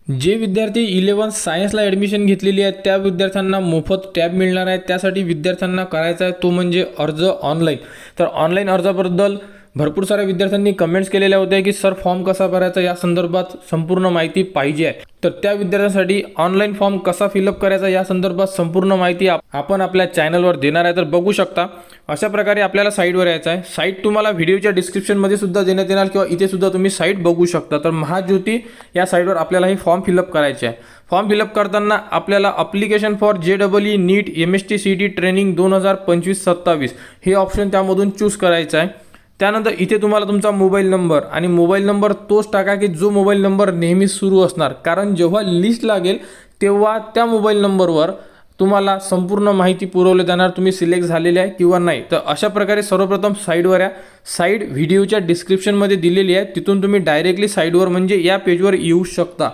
जे विद्यार्थी 11 सायन्सला ॲडमिशन घेतलेली आहेत त्या विद्यार्थ्यांना मोफत टॅब मिळणार आहे। त्यासाठी विद्यार्थ्यांना करायचा आहे तो म्हणजे अर्ज ऑनलाईन। तर ऑनलाईन अर्जाबद्दल भरपूर साऱ्या विद्यार्थ्यांनी कमेंट्स केलेल्या होत्या की सर फॉर्म कसा भरायचा या संदर्भात संपूर्ण माहिती पाहिजे आहे। तर त्या विद्यार्थ्यांसाठी ऑनलाईन फॉर्म कसा फिलअप करायचा या संदर्भात संपूर्ण माहिती आपण आपल्या चॅनलवर देणार आहे। तर बघू शकता अशा प्रकारे आपल्याला साईटवर यायचं आहे। साईट तुम्हाला व्हिडिओच्या डिस्क्रिप्शनमध्ये सुद्धा देण्यात येणार किंवा इथे सुद्धा तुम्ही साईट बघू शकता। तर महाज्योती या साईटवर आपल्याला हे फॉर्म फिलअप करायचे आहे। फॉर्म फिलअप करताना आपल्याला application for JEE NEET MST CET training 2025-27 हे ऑप्शन त्यामधून चूज करायचं आहे। त्यानंतर इथे तुम्हाला तुमचा मोबाईल नंबर आणि मोबाईल नंबर तोच टाका की जो मोबाईल नंबर नेहमी सुरू असणार, कारण जेव्हा लिस्ट लागेल तेव्हा त्या मोबाईल नंबरवर तुम्हाला संपूर्ण माहिती पुरवली जाणार तुम्ही सिलेक्ट झालेले आहे किंवा नाही। तर अशा प्रकारे सर्वप्रथम साईटवर या साईट व्हिडिओच्या डिस्क्रिप्शनमध्ये दिलेली आहे, तिथून तुम्ही डायरेक्टली साईटवर म्हणजे या पेजवर येऊ शकता।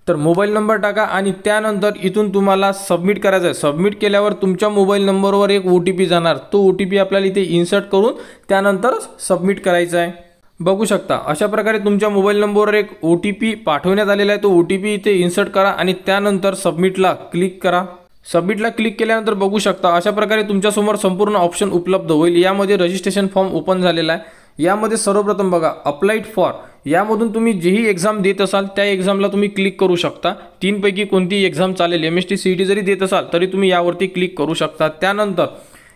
तर मोबाईल नंबर टाका आणि त्यानंतर इथून तुम्हाला सबमिट करायचं आहे। सबमिट केल्यावर तुमच्या मोबाईल नंबरवर एक OTP जाणार, तो OTP आपल्याला इथे इन्सर्ट करून त्यानंतर सबमिट करायचा आहे। बघू शकता अशा प्रकारे तुमच्या मोबाईल नंबरवर एक OTP पाठवण्यात आलेला आहे, तो OTP इथे इन्सर्ट करा आणि त्यानंतर सबमिटला क्लिक करा। सबमिटला क्लिक केल्यानंतर बघू शकता अशा प्रकारे तुमच्यासमोर संपूर्ण ऑप्शन उपलब्ध होईल। यामध्ये रजिस्ट्रेशन फॉर्म ओपन झालेला आहे। यामध्ये सर्वप्रथम बघा अप्लाइड फॉर, यामधून तुम्ही जेही एक्झाम देत असाल त्या एक्झामला तुम्ही क्लिक करू शकता। तीनपैकी कोणती एक्झाम चालेल, MST CET जरी देत असाल तरी तुम्ही यावरती क्लिक करू शकता। त्यानंतर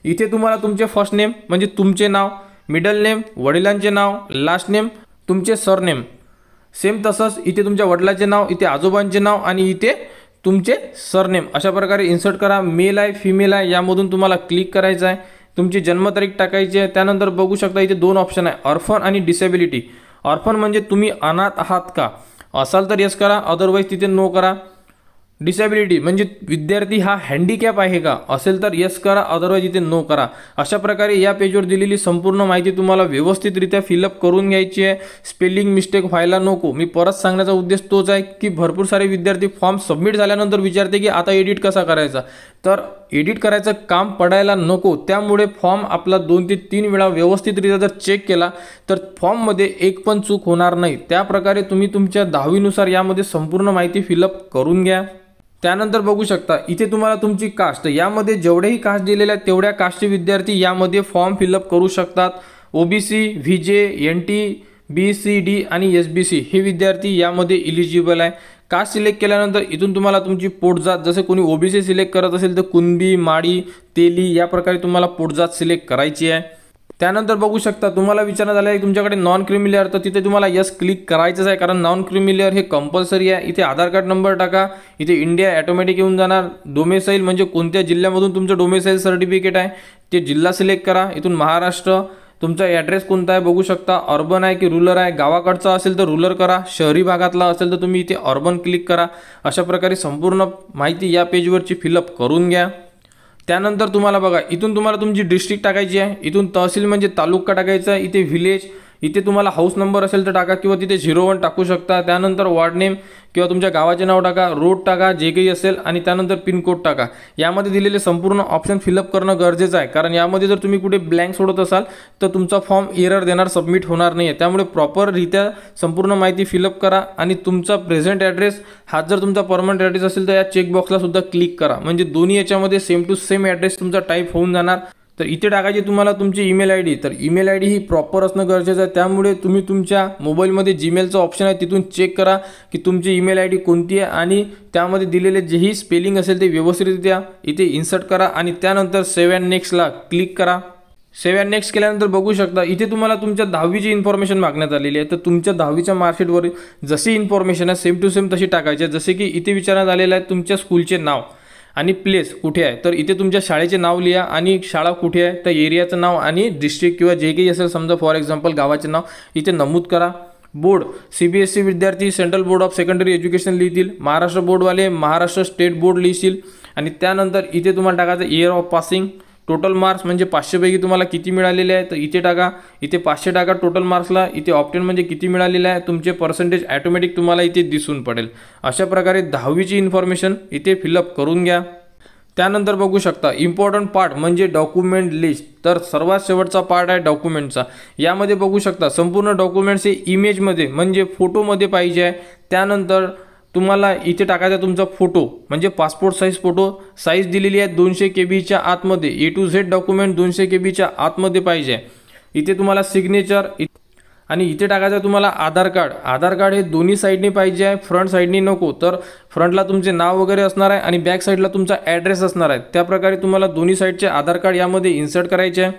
इथे तुम्हाला तुमचे फर्स्ट नेम म्हणजे तुमचे नाव, मिडल नेम वडिलांचे नाव, लास्ट नेम तुमचे सरनेम, सेम तसंच इथे तुमच्या वडिलांचे नाव, इथे आजोबांचे नाव आणि इथे तुमचे सरनेम अशा प्रकारे इन्सर्ट करा। मेल आहे फिमेल आहे यामधून तुम्हाला क्लिक करायचं आहे, तुमची जन्मतारीख टाकायची आहे। त्यानंतर बघू शकता इथे दोन ऑप्शन आहे, ऑर्फन आणि डिसेबिलिटी। ऑर्फन म्हणजे तुम्ही अनाथ आहात का, असाल तर यस करा, अदरवाईज तिथे नो करा। डिसेबिलिटी म्हणजे विद्यार्थी हा हँडिकॅप आहे का, असेल तर यस करा, अदरवाईज इथे नो करा। अशा प्रकारे या पेजवर दिलेली संपूर्ण माहिती तुम्हाला व्यवस्थितरित्या फिलअप करून घ्यायची आहे। स्पेलिंग मिस्टेक व्हायला नको। मी परत सांगण्याचा उद्देश तोच आहे की भरपूर सारे विद्यार्थी फॉर्म सबमिट झाल्यानंतर विचारते की आता एडिट कसा करायचा, तर एडिट करायचं काम पडायला नको। त्यामुळे फॉर्म आपला 2 ते 3 वेळा व्यवस्थितरित्या जर चेक केला तर फॉर्ममध्ये एक पण चूक होणार नाही। त्या प्रकारे तुम्ही तुमच्या 10वी नुसार यामध्ये संपूर्ण माहिती फिलअप करून घ्या। त्यानंतर बघू शकता इथे तुम्हाला तुमची कास्ट, यामध्ये जेवढेही कास्ट दिलेल्या आहेत तेवढ्या कास्टचे विद्यार्थी यामध्ये फॉर्म फिलअप करू शकतात। OBC, VJ, NT, BCD आणि SBC हे विद्यार्थी यामध्ये इलिजिबल आहे। कास्ट सिलेक्ट केल्यानंतर इथून तुम्हाला तुमची पोटजात, जसे कोणी OBC सिलेक्ट करत असेल तर कुणबी, माडी, तेली या प्रकारे तुम्हाला पोटजात सिलेक्ट करायची आहे। त्यानंतर बघू शकता तुम्हाला विचारण्यात आलं आहे तुमच्याकडे नॉन क्रिमिलियर, तर तिथे तुम्हाला यस क्लिक करायचंच आहे कारण नॉन क्रिमिलियर हे कंपल्सरी आहे। इथे आधार कार्ड नंबर टाका, इथे इंडिया ऑटोमॅटिक येऊन जाणार। डोमेसाईल म्हणजे कोणत्या जिल्ह्यामधून तुमचं डोमेसाईल सर्टिफिकेट आहे ते जिल्हा सिलेक्ट करा। इथून महाराष्ट्र, तुमचा ॲड्रेस कोणता आहे बघू शकता, अर्बन आहे की रूरल आहे, गावाकडचा असेल तर रूरल करा, शहरी भागातला असेल तर तुम्ही इथे अर्बन क्लिक करा। अशा प्रकारे संपूर्ण माहिती या पेजवरची फिलअप करून घ्या। त्यानंतर तुम्हाला बघा इथून तुम्हाला तुमची डिस्ट्रिक्ट टाकायची आहे, इथून तहसील म्हणजे तालुका टाकायचा आहे, इथे विलेज, इथे तुम्हाला हाऊस नंबर असेल तर टाका किंवा तिथे 01 टाकू शकता। त्यानंतर वॉर्ड नेम किंवा तुमच्या गावाचे नाव टाका, रोड टाका जे काही असेल आणि त्यानंतर पिनकोड टाका। यामध्ये दिलेले संपूर्ण ऑप्शन फिलअप करणं गरजेचं आहे कारण यामध्ये जर तुम्ही कुठे ब्लँक सोडत असाल तर तुमचा फॉर्म एरर देणार, सबमिट होणार नाही आहे। त्यामुळे प्रॉपररित्या संपूर्ण माहिती फिलअप करा आणि तुमचा प्रेझेंट ॲड्रेस हा जर तुमचा परमनंट ॲड्रेस असेल तर या चेकबॉक्सला सुद्धा क्लिक करा, म्हणजे दोन्ही याच्यामध्ये सेम टू सेम ॲड्रेस तुमचा टाईप होऊन जाणार। तर इथे टाकायची तुम्हाला तुमची ईमेल ID, तर ईमेल ID ही प्रॉपर असणं गरजेचं आहे। त्यामुळे तुम्ही तुमच्या मोबाईलमध्ये जीमेलचं ऑप्शन आहे तिथून चेक करा की तुमची ईमेल ID कोणती आहे आणि त्यामध्ये दिलेले जेही स्पेलिंग असेल ते व्यवस्थितरित्या इथे इन्सर्ट करा आणि त्यानंतर सेव्ह अँड नेक्स्टला क्लिक करा। सेव्ह अँड नेक्स्ट केल्यानंतर बघू शकता इथे तुम्हाला तुमच्या 10वीची इन्फॉर्मेशन मागण्यात आलेली आहे। तर तुमच्या 10वीच्या मार्कशीटवर जशी इन्फॉर्मेशन आहे सेम टू सेम तशी टाकायची आहे। जसे की इथे विचारण्यात आलेलं आहे तुमच्या स्कूलचे नाव आणि प्लेस कुठे आहे, तर इथे तुमच्या शाळेचे नाव लिहा आणि शाळा कुठे आहे त्या एरियाचं नाव आणि डिस्ट्रिक्ट किंवा जे काही असेल समजा फॉर एक्झाम्पल गावाचे नाव इथे नमूद करा। बोर्ड CBSE विद्यार्थी central board of secondary education लिहितील, महाराष्ट्र बोर्डवाले महाराष्ट्र स्टेट बोर्ड लिहितील आणि त्यानंतर इथे तुम्हाला टाकायचं year of passing, total marks म्हणजे 500 पैकी तुम्हाला किती मिळालेले आहे तर इथे टाका, इथे 500 टाका टोटल मार्क्सला, इथे ऑप्टेन म्हणजे किती मिळालेले आहे, तुमचे पर्सेंटेज ऑटोमॅटिक तुम्हाला इथे दिसून पडेल। अशा प्रकारे 10वीची इन्फॉर्मेशन इथे फिलअप करून घ्या। त्यानंतर बघू शकता इम्पॉर्टंट पार्ट म्हणजे डॉक्युमेंट लिस्ट, तर सर्वात शेवटचा पार्ट आहे डॉक्युमेंटचा। यामध्ये बघू शकता संपूर्ण डॉक्युमेंट्स हे इमेजमध्ये म्हणजे फोटोमध्ये पाहिजे आहे। त्यानंतर तुम्हाला इथे टाकायचा तुमचा फोटो, म्हणजे पासपोर्ट साईज फोटो. साईज दिलेली आहे 200 KB आतमध्ये. A to Z document 200 KB आतमध्ये पाहिजे. इथे तुम्हाला सिग्नेचर आणि इथे टाकायचं तुम्हाला आधार कार्ड. आधार कार्ड हे दोन्ही साईडनी पाहिजे आहे, फ्रंट साईडनी नको. तर फ्रंटला तुमचे नाव वगैरे असणार आहे आणि बॅक साईडला तुमचा ॲड्रेस असणार आहे. त्याप्रकारे तुम्हाला दोन्ही साईडचे आधार कार्ड यामध्ये इन्सर्ट करायचे आहे.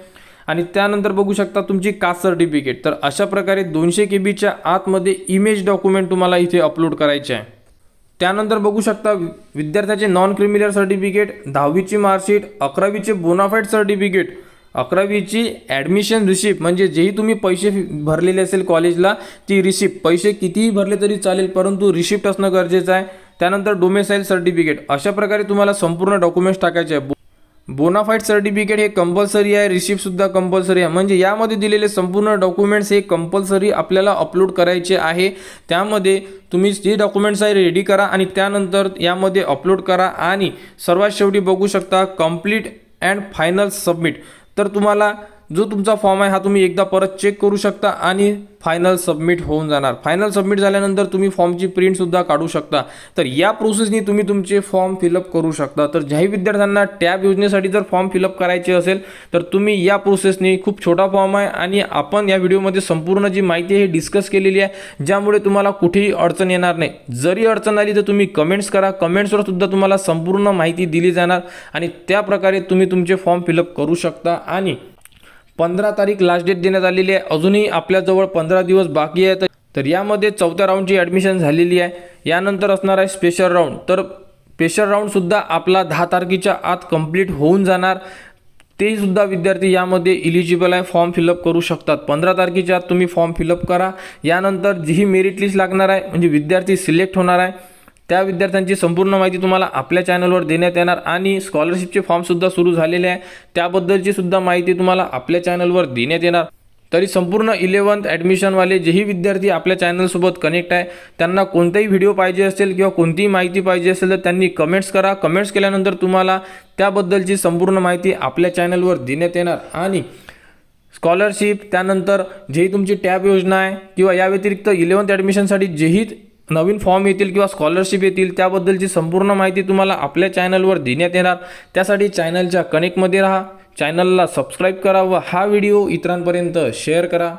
आणि त्यानंतर बघू शकता तुमची कास्ट सर्टिफिकेट. तर अशा प्रकारे 200 KB आतमध्ये इमेज डॉक्युमेंट तुम्हाला इथे अपलोड करायचे आहे. त्यानंतर बघू शकता विद्यार्थ्याचे नॉन क्रिमिनल सर्टिफिकेट, 10वीची मार्कशीट, 11वीचे बोनाफाईड सर्टिफिकेट, 11वीची ॲडमिशन रिसिप्ट, म्हणजे जेही तुम्ही पैसे भरलेले असेल कॉलेजला ती रिसिप्ट. पैसे कितीही भरले तरी चालेल, परंतु रिसिप्ट असणं गरजेचं आहे. त्यानंतर डोमेसाईल सर्टिफिकेट. अशा प्रकारे तुम्हाला संपूर्ण डॉक्युमेंट्स टाकायचे आहे. बोनाफाईड सर्टिफिकेट हे कंपल्सरी आहे, रिसिप्टसुद्धा कंपल्सरी आहे. म्हणजे यामध्ये दिलेले संपूर्ण डॉक्युमेंट्स हे कंपल्सरी आपल्याला अपलोड करायचे आहे. त्यामध्ये तुम्ही जे डॉक्युमेंट्स आहे रेडी करा आणि त्यानंतर यामध्ये अपलोड करा. आणि सर्वात शेवटी बघू शकता कंप्लीट अँड फायनल सबमिट. तर तुम्हाला जो तुमचा फॉर्म आहे हा तुम्ही एकदा परत चेक करू शकता आणि फायनल सबमिट होऊन जाणार. फायनल सबमिट झाल्यानंतर तुम्ही फॉर्मची प्रिंटसुद्धा काढू शकता. तर या प्रोसेसनी तुम्ही तुमचे फॉर्म फिलअप करू शकता. तर ज्याही विद्यार्थ्यांना टॅब योजनेसाठी जर फॉर्म फिलअप करायचे असेल तर तुम्ही या प्रोसेसनी, खूप छोटा फॉर्म आहे आणि आपण या व्हिडिओमध्ये संपूर्ण जी माहिती आहे डिस्कस केलेली आहे, ज्यामुळे तुम्हाला कुठेही अडचण येणार नाही. जरी अडचण आली तर तुम्ही कमेंट्स करा, कमेंट्सवर सुद्धा तुम्हाला संपूर्ण माहिती दिली जाणार आणि त्या प्रकारे तुम्ही तुमचे फॉर्म फिलअप करू शकता. आणि 15 तारीख लास्ट डेट देण्यात आलेली आहे. अजूनही आपल्याजवळ 15 दिवस बाकी आहे. तर यामध्ये 4थ्या राऊंडची ॲडमिशन झालेली आहे. यानंतर असणार आहे स्पेशल राऊंड. तर स्पेशल राऊंडसुद्धा आपला 10 तारखेच्या आत कंप्लीट होऊन जाणार. ते सुद्धा विद्यार्थी यामध्ये इलिजिबल आहे, फॉर्म फिलअप करू शकतात. 15 तारखेच्या आत तुम्ही फॉर्म फिलअप करा. यानंतर जी मेरिट लिस्ट लागणार आहे, म्हणजे विद्यार्थी सिलेक्ट होणार आहे, त्या विद्यार्थ्यांची संपूर्ण माहिती तुम्हाला आपल्या चॅनलवर देण्यात येणार. आणि स्कॉलरशिपचे फॉर्मसुद्धा सुरू झालेले आहे, त्याबद्दलची सुद्धा माहिती तुम्हाला आपल्या चॅनलवर देण्यात येणार. तरी संपूर्ण 11th ॲडमिशनवाले जेही विद्यार्थी आपल्या चॅनलसोबत कनेक्ट आहे, त्यांना कोणताही व्हिडिओ पाहिजे असेल किंवा कोणतीही माहिती पाहिजे असेल तर त्यांनी कमेंट्स करा. कमेंट्स केल्यानंतर तुम्हाला त्याबद्दलची संपूर्ण माहिती आपल्या चॅनलवर देण्यात येणार. आणि स्कॉलरशिप, त्यानंतर जेही तुमची टॅब योजना आहे किंवा या व्यतिरिक्त 11th ॲडमिशनसाठी जेही नवीन फॉर्म येतील किंवा स्कॉलरशिप येतील त्याबद्दलची संपूर्ण माहिती तुम्हाला आपल्या चॅनलवर देण्यात येणार. त्यासाठी चॅनलच्या कनेक्टमध्ये राहा, चॅनलला सबस्क्राईब करा व हा व्हिडिओ इतरांपर्यंत शेअर करा.